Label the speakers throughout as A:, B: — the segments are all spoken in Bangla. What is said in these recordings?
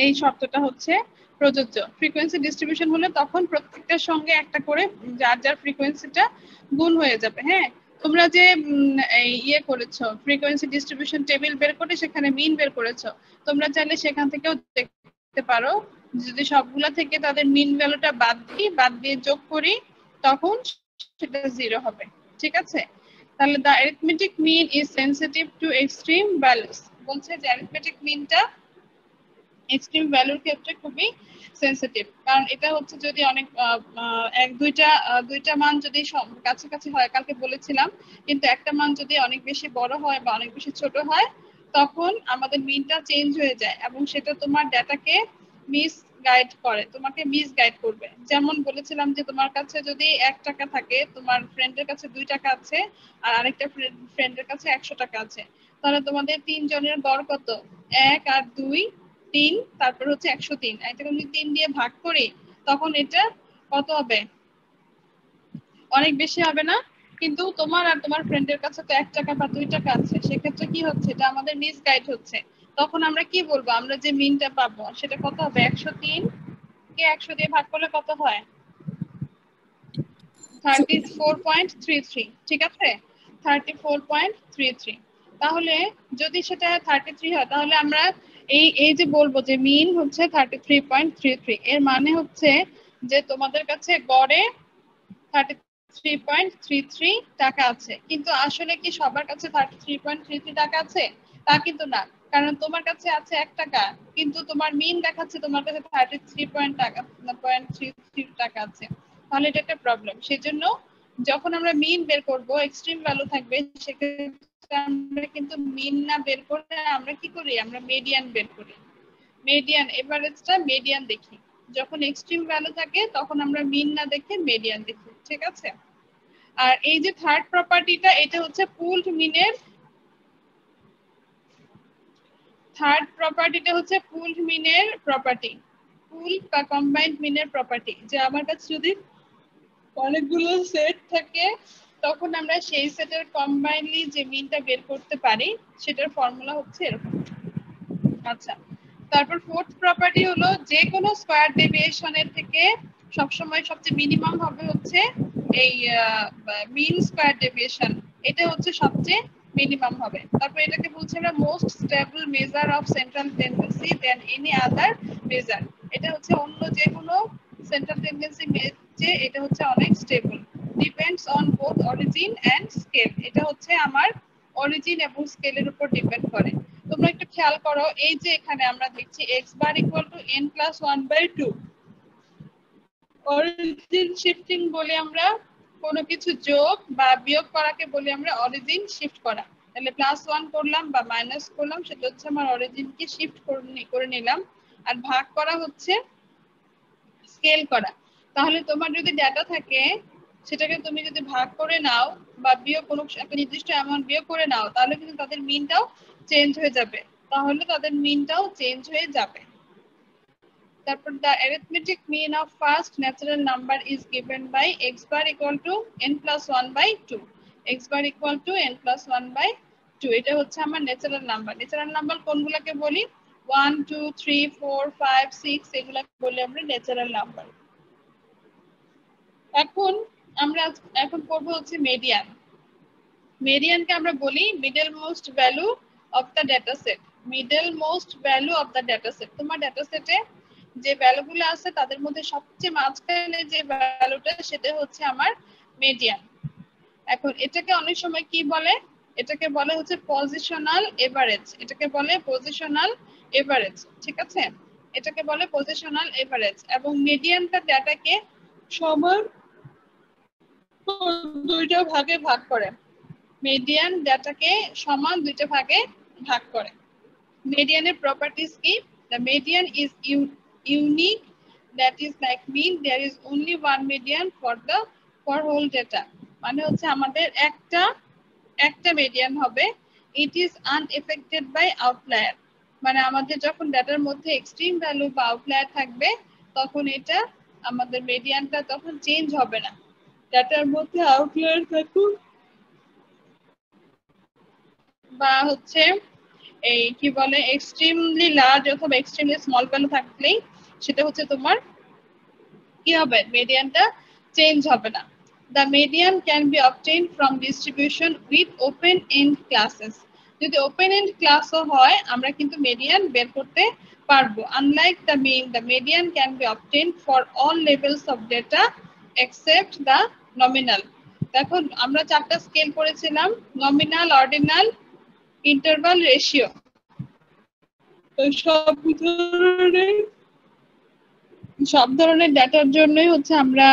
A: এই শর্তটা হচ্ছে প্রযোজ্য। ফ্রিকোয়েন্সি ডিস্ট্রিবিউশন হলে তখন প্রত্যেকটার সঙ্গে একটা করে যার যার ফ্রিকোয়েন্সিটা গুণ হয়ে যাবে। হ্যাঁ, তোমরা যে ইয়ে করেছো ফ্রিকোয়েন্সি ডিস্ট্রিবিউশন টেবিল বের করে সেখানে মিন বের করেছো, তোমরা চাইলে সেখান থেকেও দেখতে পারো যদি সবগুলা থেকে তাদের মিন ভ্যালুটা বাদ দিয়ে যোগ করি তখন সেটা 0 হবে। ঠিক আছে, তাহলে the arithmetic mean is sensitive to extreme values, বলছে যে arithmetic meanটা এক্সট্রিম ভ্যালুর ক্ষেত্রে খুবই সেনসিটিভ, কারণ এটা হচ্ছে যদি অনেক দুইটা মান যদি কাছাকাছি হয়, কালকে বলেছিলাম, কিন্তু একটা মান যদি অনেক বেশি বড় হয় বা অনেক বেশি ছোট হয় তখন আমাদের মিনটা চেঞ্জ হয়ে যায় এবং সেটা তোমার ডেটাকে মিসগাইড করে, তোমাকে মিসগাইড করবে। যেমন বলেছিলাম যে তোমার কাছে যদি 1 টাকা থাকে, তোমার ফ্রেন্ডের কাছে 2 টাকা আছে আর আরেকটা ফ্রেন্ডের কাছে 100 টাকা আছে, তাহলে তোমাদের তিনজনের গড় কত? 1 আর 2 3, তারপর হচ্ছে 103। এটাকে যদি 3 দিয়ে ভাগ করি তখন এটা কত হবে? অনেক বেশি হবে না? কিন্তু তোমার আর তোমার ফ্রেন্ডের কাছে তো 1 টাকা বা 2 টাকা আছে, সেক্ষেত্রে কি হচ্ছে, এটা আমাদের মিসগাইড হচ্ছে। তখন আমরা কি বলবো, আমরা যে মিনটা পাবো সেটা কত হবে? 103 কে 100 দিয়ে ভাগ করলে কত হয়? 34.33। ঠিক আছে, 34.33। তাহলে যদি সেটা 33 হয় তাহলে আমরা এই যে বলবো যে মিন হচ্ছে 33.33, এর মানে হচ্ছে যে তোমাদের কাছে গড়ে 33.33 টাকা আছে। কিন্তু আসলে কি সবার কাছে 33.33 টাকা আছে? তা কিন্তু না, কারণ তোমার কাছে আছে 1 টাকা কিন্তু তোমার মিন দেখাচ্ছে তোমার কাছে 33.33 টাকা আছে, তাহলে এটা একটা প্রবলেম। সেজন্য যখন আমরা মিন বের করব, এক্সট্রিম ভ্যালু থাকবে, সেক্ষেত্রে আমরা কিন্তু মিন না বের করে আমরা কি করি, আমরা মিডিয়ান বের করি। মিডিয়ান এভারেজটা মিডিয়ান দেখি। যখন এক্সট্রিম ভ্যালু থাকে তখন আমরা মিন না দেখে মিডিয়ান দেখি। ঠিক আছে, আর এই যে থার্ড প্রপার্টিটা, এটা হচ্ছে পুলড মিনের থার্ড প্রপার্টিটা হচ্ছে পুলড মিনের প্রপার্টি, পুল বা কম্বাইন্ড মিনের প্রপার্টি, যে আমার কাছে যদি অনেকগুলো সেট থাকে তখন আমরা সেই সেটের কম্বাইনলি যে মিনটা বের করতে পারি সেটার ফর্মুলা হচ্ছে এরকম। আচ্ছা, তারপর ফোর্থ প্রপার্টি হলো যে কোনো স্কয়ার ডেভিয়েশনের থেকে সবসময় সবচেয়ে মিনিমাম হবে হচ্ছে এই মিন স্কয়ার ডেভিয়েশন, এটা হচ্ছে সবচেয়ে মিনিমাম হবে। তারপর এটাকে বলছে আমরা most stable measure of central tendency than any other measure, এটা হচ্ছে অন্য যে কোনো সেন্ট্রাল টেন্ডেন্সি যে এটা হচ্ছে অনেক stable. Depends on both origin and scale, এটা হচ্ছে আমার অরিজিন এবং স্কেলের উপর ডিপেন্ড করে। তোমরা একটু খেয়াল করো, এই যে এখানে আমরা দেখছি x bar equal to n plus 1/2, origin shifting বলে আমরা কোনো কিছু যোগ বা বিয়োগ করাকে বলি আমরা অরিজিন শিফট করা। তাহলে +1 করলাম বা মাইনাস করলাম, সেটা হচ্ছে আমার অরিজিনকে শিফট করে নিলাম। আর ভাগ করা হচ্ছে স্কেল করা। তাহলে তোমার যদি ডেটা থাকে সেটাকে তুমি যদি ভাগ করে নাও বা বিয়োগ কোনো একটা নির্দিষ্ট অ্যামাউন্ট বিয়োগ করে নাও, তাহলে কিন্তু তাদের মিনটাও চেঞ্জ হয়ে যাবে। তারপর the arithmetic mean of first natural number is given by x bar equal to n plus 1/2, x bar equal to n plus 1/2, এটা হচ্ছে আমার ন্যাচারাল নাম্বার। ন্যাচারাল নাম্বার কোনগুলোকে বলি? 1 2 3 4 5 6, এগুলোকে বলি আমরা ন্যাচারাল নাম্বার। এখন পড়ব হচ্ছে মিডিয়ান। মিডিয়ানকে আমরা বলি middle most value of the data set. Middle most value of the data set, তোমার ডেটা সেটে যে ভ্যালুগুলো আছে তাদের মধ্যে সবচেয়ে মাঝখানে যে ভ্যালুটা সেটা হচ্ছে আমার মিডিয়ান। এখন এটাকে অনেক সময় কি বলে? এটাকে বলে হচ্ছে পজিশনাল এভারেজ, এটাকে বলে পজিশনাল এভারেজ। ঠিক আছে, এটাকে বলে পজিশনাল এভারেজ। এবং মিডিয়ানটা ডেটাকে সমান দুইটা ভাগে ভাগ করে, মিডিয়ান ডেটাকে সমান দুইটা ভাগে ভাগ করে। মিডিয়ানের প্রপার্টিজ কি? The median is unique, that is like mean there is only one median for whole data, মানে হচ্ছে আমাদের একটা মিডিয়ান হবে। It is unaffected by outlier, মানে আমাদের যখন ডেটার মধ্যে এক্সট্রিম ভ্যালু বা আউটলায়ার থাকবে তখন এটা আমাদের মিডিয়ানটা তখন চেঞ্জ হবে না। ডেটার মধ্যে আউটলায়ার থাকুক বা হচ্ছে এই কি বলে এক্সট্রিমলি লার্জ অথবা এক্সট্রিমলি স্মল ভ্যালু থাকলেই সেটা হচ্ছে তোমার কি হবে, মিডিয়ানটা চেঞ্জ হবে না। The median can be obtained from distribution with open-end classes. যদি open-end ক্লাসও হয় আমরা কিন্তু মিডিয়ান বের করতে পারবো। Unlike the mean, the median can be obtained for all levels of data except the nominal. দেখো আমরা চারটা স্কেল করেছিলাম, নমিনাল, অর্ডিনাল, ইন্টারভাল, রেশিও। সব ধরনের ডাটার জন্যই হচ্ছে আমরা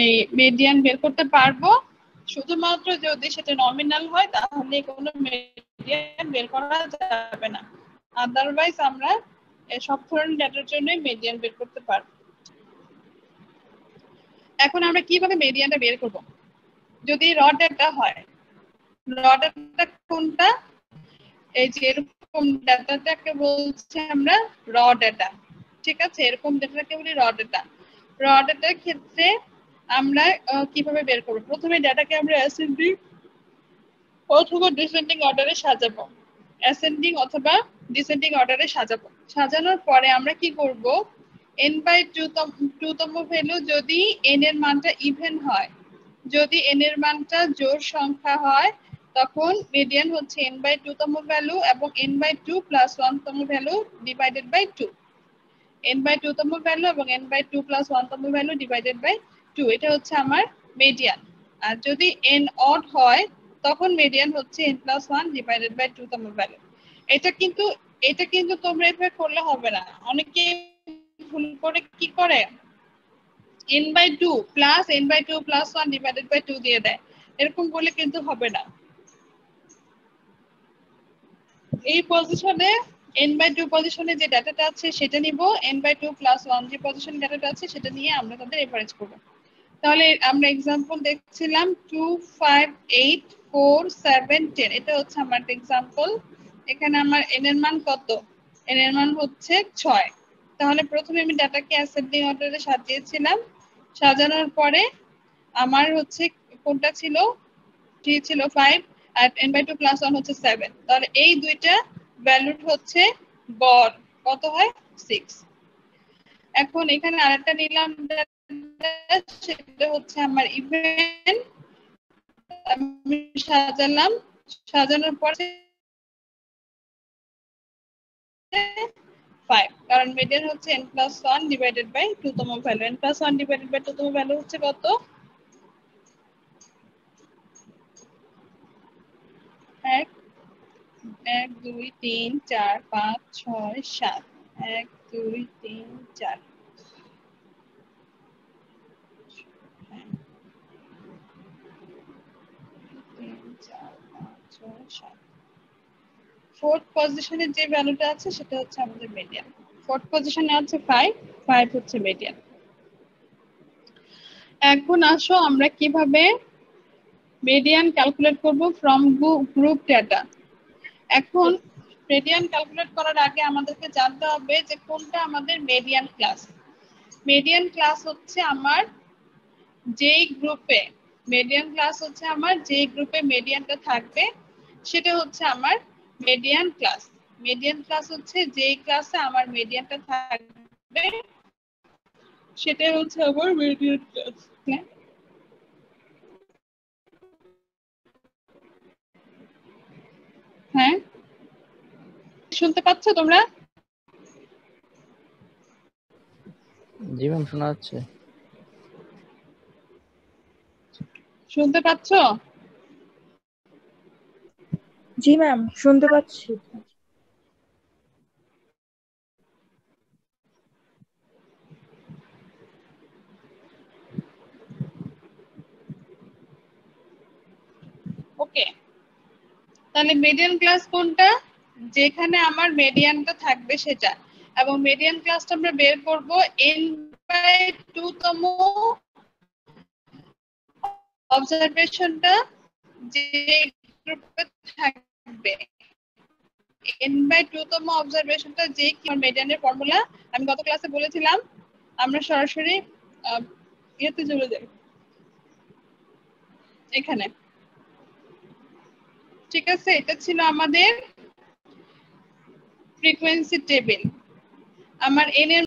A: এই মিডিয়ান বের করতে পারবো। শুধুমাত্র যদি সেটা নমিনাল হয় তাহলে কোনো মিডিয়ান বের করা যাবে না, আদারওয়াইজ আমরা সব ধরনের ডাটার জন্যই মিডিয়ান বের করতে পারবো। এখন আমরা কিভাবে মিডিয়ানটা বের করব? যদি র ডাটা হয়, র ডাটা কোনটা, এই যে এরকম ডাটাটাকে বলছি আমরা র ডাটা, ঠিক আছে? এরকম ডাটাকে বলি র ডাটা। র ডাটার ক্ষেত্রে আমরা কিভাবে বের করব? প্রথমে ডাটাকে আমরা অ্যাসেন্ডিং অথবা ডিসেন্ডিং অর্ডারে সাজাবো, অ্যাসেন্ডিং অথবা ডিসেন্ডিং অর্ডারে সাজাবো। সাজানোর পরে আমরা কি করব, n/2 তম ভ্যালু যদি n এর মানটা ইভেন হয়, যদি n এর মানটা জোড় সংখ্যা হয় তখন মিডিয়ান হচ্ছে n/2 তম ভ্যালু এবং n/2 + 1 তম ভ্যালু ডিভাইডেড বাই 2। n/2 তম ভ্যালু এবং n/2 + 1 তম ভ্যালু ডিভাইডেড বাই 2, এটা হচ্ছে আমার মিডিয়ান। আর যদি n অড হয় তখন মিডিয়ান হচ্ছে n+1 ডিভাইডেড বাই 2 তম ভ্যালু। এটা কিন্তু তোমরা এভাবে করলে হবে না, অনেকে ভুল করে কি করে n/2 plus n/2 + 1 divided by 2 দিয়ে দেয়, এরকম করলে কিন্তু হবে না। এই পজিশনে n/2 পজিশনে যে ডাটাটা আছে সেটা নিব, n/2 + 1 যে পজিশনে ডাটাটা আছে সেটা নিয়ে আমরা তাদের এভারেজ করব। তাহলে আমরা एग्जांपल দেখছিলাম 2 5 8 4 7 10, এটা হচ্ছে আমার एग्जांपल। এখানে আমার n এর মান কত, n এর মান হচ্ছে 6। তাহলে প্রথমে আমি ডাটাকে অ্যাসেন্ডিং অর্ডারে সাজিয়েছিলাম, সাজানোর পরে আমার হচ্ছে কোনটা ছিল, t ছিল 5 আর n/2 + 1 হচ্ছে 7। তাহলে এই দুইটা ভ্যালু হচ্ছে গড় কত হয় 6। এখন এখানে আরেকটা নিলাম, সেটা হচ্ছে আমার ইভেন, আমি সাজালাম, সাজানোর পরে 5, কারণ মিডিয়ান হচ্ছে n+1 ডিভাইডেড বাই 2 তম ভ্যালু। n+1 ডিভাইডেড বাই 2 তম ভ্যালু হচ্ছে কত, 1 1 2 3 4 5 6 7, 1 2 3 4, 4th পজিশনে যে ভ্যালুটা আছে সেটা হচ্ছে আমাদের মিডিয়ান। 4th পজিশনে আছে 5, 5 হচ্ছে মিডিয়ান। এখন আসো আমরা কিভাবে মিডিয়ান ক্যালকুলেট করব ফ্রম গ্রুপ ডাটা। এখন মিডিয়ান ক্যালকুলেট করার আগে আমাদেরকে জানতে হবে যে কোনটা আমাদের মিডিয়ান ক্লাস। মিডিয়ান ক্লাস হচ্ছে আমার যেই গ্রুপে, মিডিয়ান ক্লাস হচ্ছে আমার যেই গ্রুপে মিডিয়ানটা থাকবে সেটা হচ্ছে আমার মিডিয়ান ক্লাস। মিডিয়ান ক্লাস হচ্ছে যেই ক্লাসে আমার মিডিয়ানটা থাকবে সেটা হচ্ছে আমার মিডিয়ান ক্লাস। হ্যাঁ, শুনতে পাচ্ছ তোমরা?
B: জি ম্যাম, শোনা যাচ্ছে।
A: শুনতে পাচ্ছ?
C: জি ম্যাম, শুনতে পাচ্ছি।
A: ওকে, তাহলে মিডিয়ান ক্লাস কোনটা, যেখানে আমার মিডিয়ানটা থাকবে সেটা। এবং মিডিয়ান ক্লাসটা আমরা বের করব n/2 তম অবজারভেশনটা যে গ্রুপে থাকবে, n/2 তম অবজারভেশনটা যে কি মিডিয়ানের ফর্মুলা আমি গত ক্লাসে বলেছিলাম। আমরা সরাসরি ইয়েতে চলে যাই, এখানে, ঠিক আছে? এটা ছিল আমাদের ফ্রিকোয়েন্সি টেবিল। আমার n এর